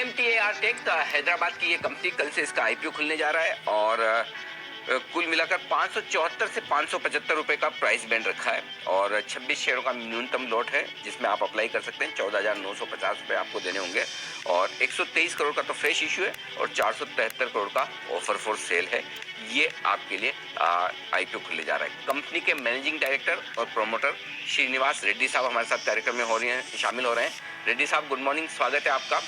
IMTAR take Hyderabad की ये company कल से इसका आईपीओ खुलने जा रहा है और कुल मिलाकर 574 से 575 रुपए का प्राइस बैंड रखा है और 26 शेयरों का न्यूनतम लॉट है जिसमें आप अप्लाई कर सकते हैं। 14,950 रुपये आपको देने होंगे और 123 करोड़ का तो फ्रेश इशू है और 473 करोड़ का ऑफर फॉर सेल है। ये आपके लिए आईपीओ खुलने जा रहा है। कंपनी के मैनेजिंग डायरेक्टर और प्रोमोटर श्रीनिवास रेड्डी साहब हमारे साथ कार्यक्रम में शामिल हो रहे हैं। रेड्डी साहब, गुड मॉर्निंग, स्वागत है आपका।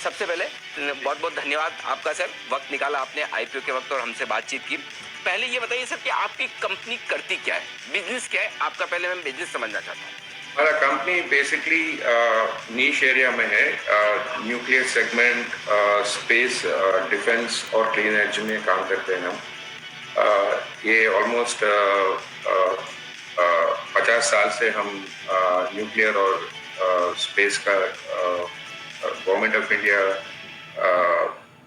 सबसे पहले बहुत बहुत धन्यवाद आपका सर, वक्त निकाला आपने आईपीओ के वक्त और हमसे बातचीत की। पहले ये बताइए सर कि आपकी कंपनी करती क्या है, बिजनेस क्या है आपका, पहले मैं बिजनेस समझना चाहता हूँ। हमारा कंपनी बेसिकली नीश एरिया में है, न्यूक्लियर सेगमेंट, स्पेस, डिफेंस और क्लीन एनर्जी में काम करते हैं हम। ये ऑलमोस्ट 50 साल से हम न्यूक्लियर और स्पेस का गवर्नमेंट ऑफ इंडिया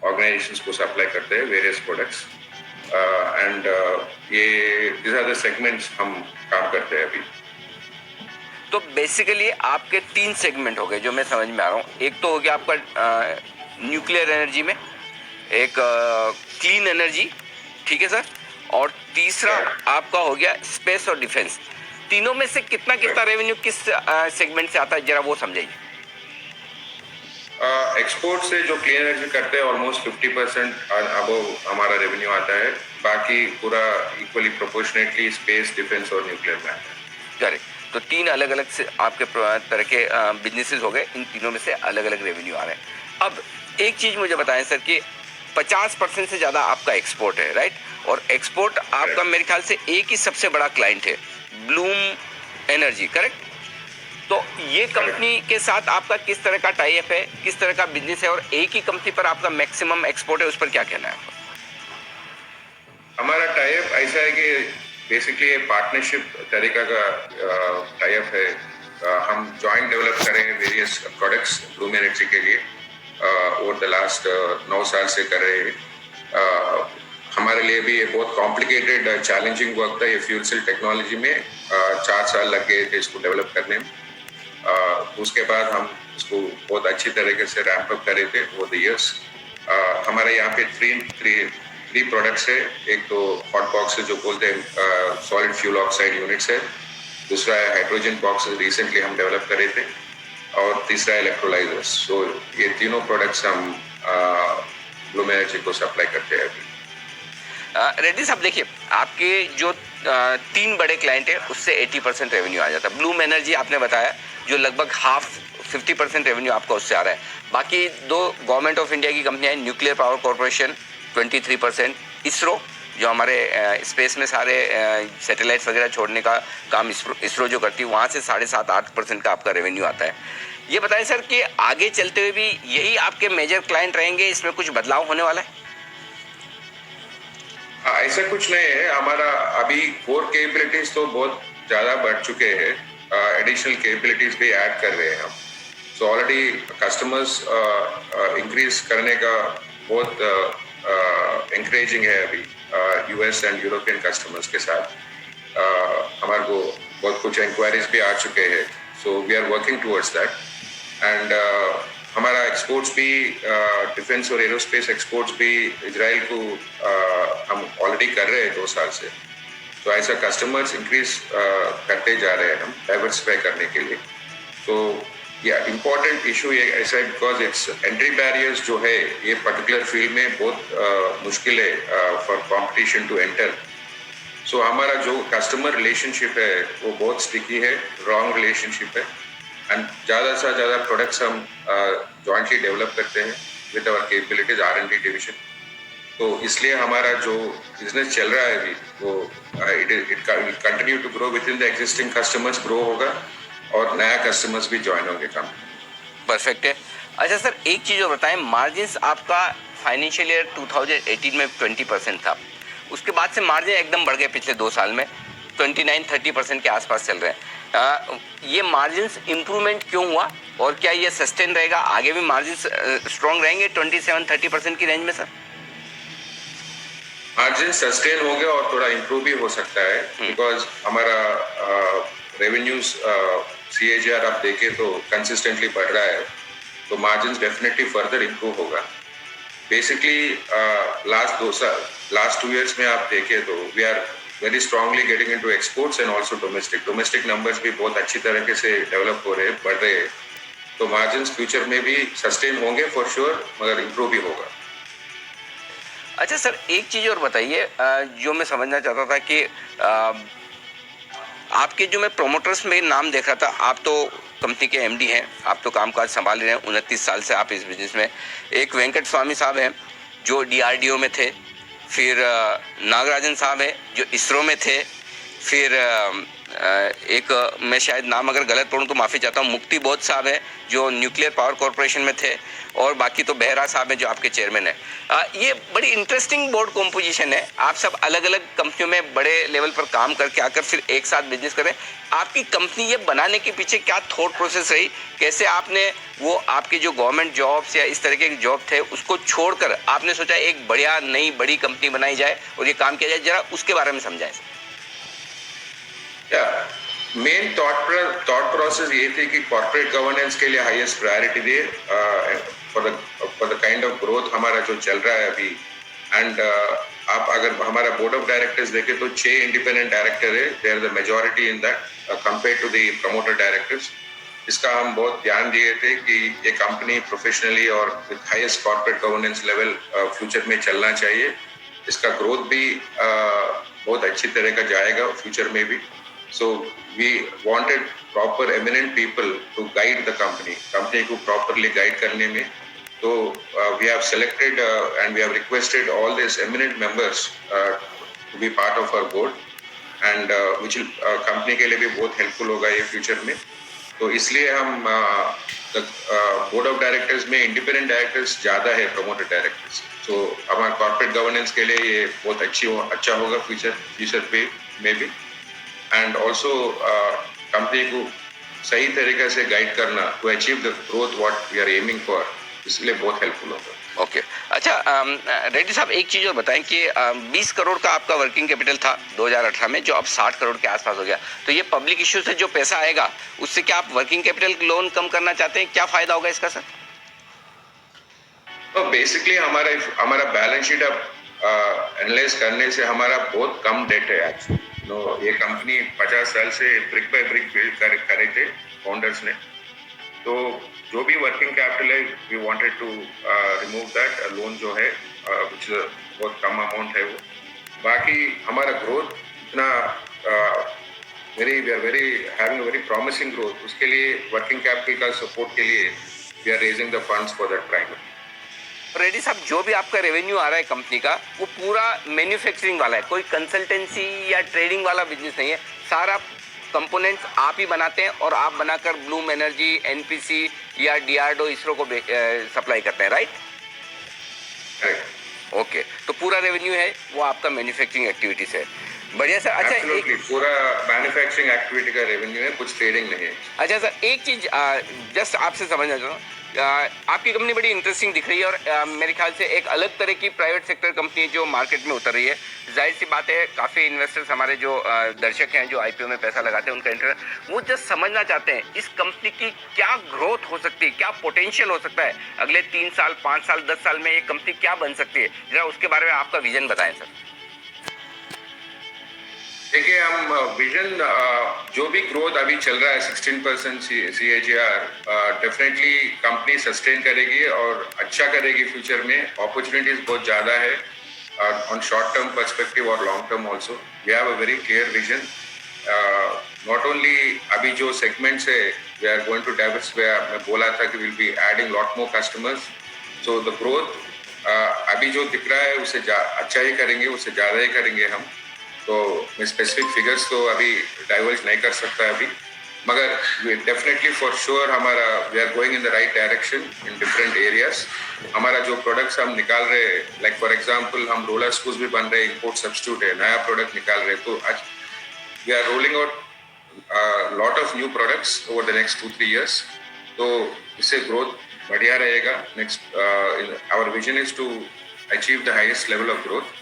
ऑर्गेनाइजेशंस को सप्लाई करते हैं वेरियस प्रोडक्ट्स एंड ये दिस आर द सेगमेंट्स हम काम करते हैं अभी। तो बेसिकली आपके 3 सेगमेंट हो गए जो मैं समझ में आ रहा हूँ। एक तो हो गया आपका न्यूक्लियर एनर्जी में, एक क्लीन एनर्जी, ठीक है सर, और तीसरा आपका हो गया स्पेस और डिफेंस। तीनों में से कितना कितना रेवेन्यू किस सेगमेंट से आता है, जरा वो समझाइए। एक्सपोर्ट से जो क्लीन एनर्जी करते हैं ऑलमोस्ट 50% अबव हमारा रेवेन्यू आता है, बाकी पूरा इक्वली प्रोपोर्शनेटली स्पेस, डिफेंस और न्यूक्लियर में आता है। करेक्ट। तो 3 अलग अलग से आपके तरह के बिजनेसेस हो गए, इन तीनों में से अलग अलग रेवेन्यू आ रहे हैं। अब एक चीज़ मुझे बताएं सर कि 50% से ज़्यादा आपका एक्सपोर्ट है, राइट? और एक्सपोर्ट आपका मेरे ख्याल से एक ही सबसे बड़ा क्लाइंट है, ब्लूम एनर्जी, करेक्ट? तो ये कंपनी के साथ आपका किस तरह का टाई अप है, किस तरह का बिजनेस है, और एक ही कंपनी पर आपका मैक्सिमम एक्सपोर्ट है, उस पर क्या कहना है आपका? हमारा टाई अप ऐसा है कि बेसिकली पार्टनरशिप तरीका का टाई अप है। हम जॉइंट डेवलप कर रहे हैं वेरियस प्रोडक्ट्स ब्लूम एनर्जी के लिए, ओवर द लास्ट 9 साल से कर रहे हैं। हमारे लिए भी ये बहुत कॉम्प्लिकेटेड चैलेंजिंग वर्क था। ये फ्यूल सेल टेक्नोलॉजी में 4 साल लग गए थे इसको डेवलप करने में। उसके बाद हम इसको बहुत अच्छी तरीके से रैंप अप करे थे ओवर द इयर्स। हमारे यहाँ पे थ्री प्रोडक्ट्स है। एक तो हॉट बॉक्स है जो बोलते हैं सॉलिड फ्यूल ऑक्साइड यूनिट्स है, दूसरा है हाइड्रोजन बॉक्स रिसेंटली हम डेवलप करे थे, और तीसरा इलेक्ट्रोलाइजर्स। सो ये तीनों प्रोडक्ट्स हम ब्लूम एनर्जी को सप्लाई करते हैं अभी। रेड्डी साहब देखिए, आपके जो 3 बड़े क्लाइंट है उससे 80% रेवेन्यू आ जाता है। ब्लूम एनर्जी आपने बताया जो लगभग हाफ 50% रेवेन्यू आपका उससे आ रहा है। बाकी 2 गवर्नमेंट ऑफ इंडिया की कंपनियां हैं, न्यूक्लियर पावर कॉरपोरेशन 23%, इसरो जो हमारे स्पेस में सारे सैटेलाइट्स वगैरह छोड़ने का काम इसरो जो करती है, वहाँ से 7.5-8% का आपका रेवेन्यू आता है। ये बताएं सर कि आगे चलते हुए भी यही आपके मेजर क्लाइंट रहेंगे, इसमें कुछ बदलाव होने वाला है? ऐसा कुछ नहीं है। हमारा अभी कोर कैपेबिलिटीज तो बहुत ज़्यादा बढ़ चुके हैं, एडिशनल कैपेबिलिटीज भी ऐड कर रहे हैं हम। सो ऑलरेडी कस्टमर्स इंक्रीज करने का बहुत इंकरेजिंग है अभी यूएस एंड यूरोपियन कस्टमर्स के साथ। हमारे को बहुत कुछ इंक्वायरीज भी आ चुके हैं, so we are working towards that. And हमारा एक्सपोर्ट्स भी डिफेंस और एरोस्पेस एक्सपोर्ट्स भी इजराइल को हम ऑलरेडी कर रहे हैं 2 साल से। तो ऐसा कस्टमर्स इंक्रीज करते जा रहे हैं हम डाइवर्सिफाई करने के लिए। तो या इम्पोर्टेंट इशू ये ऐसा है बिकॉज इट्स एंट्री बैरियर्स जो है ये पर्टिकुलर फील्ड में बहुत मुश्किल है फॉर कंपटीशन टू एंटर। सो हमारा जो कस्टमर रिलेशनशिप है वो बहुत स्टिकी है, रॉन्ग रिलेशनशिप है, एंड ज़्यादा से ज़्यादा प्रोडक्ट्स हम जॉइंटली डेवलप करते हैं with our capabilities R&D division. तो इसलिए हमारा जो बिजनेस चल रहा है अभी वो it continue to grow within the existing customers, grow होगा और नया कस्टमर्स भी ज्वाइन होंगे काम। परफेक्ट है। अच्छा सर, एक चीज़ और बताएं, मार्जिन्स आपका फाइनेंशियल ईयर 2018 में 20% था, उसके बाद से मार्जिन एकदम बढ़ गए पिछले 2 साल में, 29-30% के आसपास चल रहे हैं। ये मार्जिन्स इम्प्रूवमेंट क्यों हुआ और क्या ये सस्टेन रहेगा, आगे भी मार्जिन्स स्ट्रॉन्ग रहेंगे 27-30% की रेंज में सर? मार्जिन सस्टेन हो गया और थोड़ा इम्प्रूव भी हो सकता है बिकॉज हमारा रेवेन्यूज CAGR आप देखें तो कंसिस्टेंटली बढ़ रहा है। तो मार्जिन डेफिनेटली फर्दर इंप्रूव होगा। बेसिकली लास्ट 2 years में आप देखें तो we are very strongly getting into exports and also domestic numbers भी बहुत अच्छी तरीके से डेवलप हो रहे हैं, बढ़ रहे हैं। तो मार्जिन फ्यूचर में भी सस्टेन होंगे फॉर श्योर, मगर इंप्रूव भी होगा। अच्छा सर, एक चीज़ और बताइए जो मैं समझना चाहता था कि आपके जो मैं प्रोमोटर्स में नाम देख रहा था, आप तो कंपनी के एमडी हैं, आप तो कामकाज संभाल रहे हैं, 29 साल से आप इस बिजनेस में। एक वेंकट स्वामी साहब हैं जो डीआरडीओ में थे, फिर नागराजन साहब हैं जो इसरो में थे, फिर एक मैं शायद नाम अगर गलत पढ़ूँ तो माफ़ी चाहता हूँ, मुक्ति बोध साहब हैं जो न्यूक्लियर पावर कॉरपोरेशन में थे, और बाकी तो बेहरा साहब हैं जो आपके चेयरमैन हैं। ये बड़ी इंटरेस्टिंग बोर्ड कॉम्पोजिशन है। आप सब अलग अलग कंपनियों में बड़े लेवल पर काम करके आकर फिर एक साथ बिजनेस करें। आपकी कंपनी ये बनाने के पीछे क्या थॉट प्रोसेस रही? कैसे आपने वो आपके जो गवर्नमेंट जॉब्स या इस तरह के जॉब थे उसको छोड़कर आपने सोचा एक बढ़िया नई बड़ी कंपनी बनाई जाए और ये काम किया जाए? जरा उसके बारे में समझाएं। मेन थॉट प्रोसेस ये थी कि कॉर्पोरेट गवर्नेंस के लिए highest priority they for the kind of growth हमारा जो चल रहा है अभी। एंड आप अगर हमारा बोर्ड ऑफ डायरेक्टर्स देखें तो 6 इंडिपेंडेंट डायरेक्टर है, they are the majority in that compare to the promoter directors. इसका हम बहुत ध्यान दिए थे कि ये कंपनी प्रोफेशनली और with highest corporate governance level future में चलना चाहिए। इसका ग्रोथ भी बहुत अच्छी तरह का जाएगा फ्यूचर में भी। So we wanted proper eminent people to guide the company को properly guide करने में। तो we have selected and we have requested all these eminent members to be part of our board and which will company के लिए भी बहुत helpful होगा ये future में। तो इसलिए हम बोर्ड ऑफ डायरेक्टर्स में इंडिपेंडेंट डायरेक्टर्स ज़्यादा है प्रमोटर डायरेक्टर्स। तो हमारा कॉर्पोरेट गवर्नेंस के लिए ये बहुत अच्छा होगा फ्यूचर पे में भी। एंड ऑल्सो कंपनी को सही तरीके से गाइड करना to achieve the growth what we are aiming for, इसलिए बहुत हेल्पफुल होगा। ओके अच्छा, रेड्डी साहब एक चीज़ और बताएं कि 20 करोड़ का आपका वर्किंग कैपिटल था 2018 में, जो अब 60 करोड़ के आसपास हो गया। तो ये पब्लिक इश्यू से जो पैसा आएगा उससे क्या आप वर्किंग कैपिटल लोन कम करना चाहते हैं? क्या फ़ायदा होगा इसका सर? तो बेसिकली हमारा बैलेंस शीट अब एनालाइज करने से हमारा बहुत कम डेट है एक्चुअली। ये कंपनी 50 साल से ब्रिक बाय ब्रिक बिल्ड कर रहे थे फाउंडर्स ने। तो जो भी वर्किंग कैपिटल है we wanted to remove that loan जो है which बहुत कम अमाउंट है वो। बाकी हमारा ग्रोथ इतना we are very having very promising growth, उसके लिए वर्किंग कैपिटल का सपोर्ट के लिए we are raising the funds for that primary. Reddy साहब, जो भी आपका रेवेन्यू आ रहा है कंपनी का वो पूरा मैन्युफैक्चरिंग वाला है, कोई कंसल्टेंसी या ट्रेडिंग वाला बिजनेस नहीं है। सारा कंपोनेंट्स आप ही बनाते हैं और आप बनाकर ब्लूम एनर्जी, एनपीसी या डीआरडीओ, इसरो को सप्लाई करते हैं, राइट? ओके, तो पूरा रेवेन्यू है वो आपका मैन्युफैक्चरिंग एक्टिविटीज है। बढ़िया सर। अच्छा, एक पूरा मैन्युफैक्चरिंग एक्टिविटी का रेवेन्यू है, कुछ ट्रेडिंग नहीं है। अच्छा सर, एक चीज जस्ट आपसे समझना चाहता हूँ, आपकी कंपनी बड़ी इंटरेस्टिंग दिख रही है और मेरे ख्याल से एक अलग तरह की प्राइवेट सेक्टर कंपनी जो मार्केट में उतर रही है। जाहिर सी बात है काफ़ी इन्वेस्टर्स, हमारे जो दर्शक हैं जो आईपीओ में पैसा लगाते हैं, उनका इंटरेस्ट वो जस्ट समझना चाहते हैं इस कंपनी की क्या ग्रोथ हो सकती है, क्या पोटेंशियल हो सकता है अगले 3 साल, 5 साल, 10 साल में ये कंपनी क्या बन सकती है। जरा उसके बारे में आपका विजन बताएं सर। देखिए, हम विजन जो भी ग्रोथ अभी चल रहा है 16% CAGR डेफिनेटली कंपनी सस्टेन करेगी और अच्छा करेगी फ्यूचर में। अपॉर्चुनिटीज बहुत ज़्यादा है ऑन शॉर्ट टर्म पर्सपेक्टिव और long term also. We have a very clear vision. Not only अभी जो सेगमेंट्स है we are going to diversify. मैं बोला था कि will be adding lot more customers. So the growth अभी जो दिख रहा है उससे अच्छा ही करेंगे, उससे ज़्यादा ही करेंगे हम। तो मैं स्पेसिफिक फिगर्स तो अभी डाइवर्ज नहीं कर सकता अभी, मगर डेफिनेटली फॉर श्योर हमारा we are going in the right direction in different areas. हमारा जो प्रोडक्ट्स हम निकाल रहे हैं, लाइक फॉर एग्जांपल हम रोलर स्क्रूज भी बन रहे हैं, इंपोर्ट सब्स्टिट्यूट है, नया प्रोडक्ट निकाल रहे हैं। तो आज we are rolling out lot of new products over the next 2-3 years। तो इससे ग्रोथ बढ़िया रहेगा। Next our vision is to achieve the highest level of growth.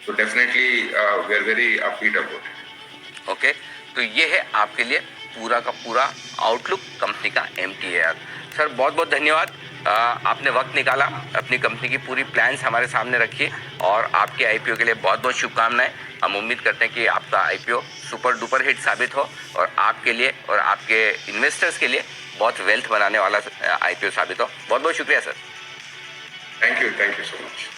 तो definitely we are very upbeat about it. Okay, तो ये है आपके लिए पूरा का पूरा आउटलुक कंपनी का MTAR। सर बहुत बहुत धन्यवाद। आपने वक्त निकाला, अपनी कंपनी की पूरी प्लान्स हमारे सामने रखी और आपके आईपीओ के लिए बहुत बहुत शुभकामनाएं। हम उम्मीद करते हैं कि आपका आईपीओ सुपर डुपर हिट साबित हो और आपके लिए और आपके इन्वेस्टर्स के लिए बहुत वेल्थ बनाने वाला आईपीओ साबित हो। बहुत बहुत शुक्रिया sir. Thank you so much.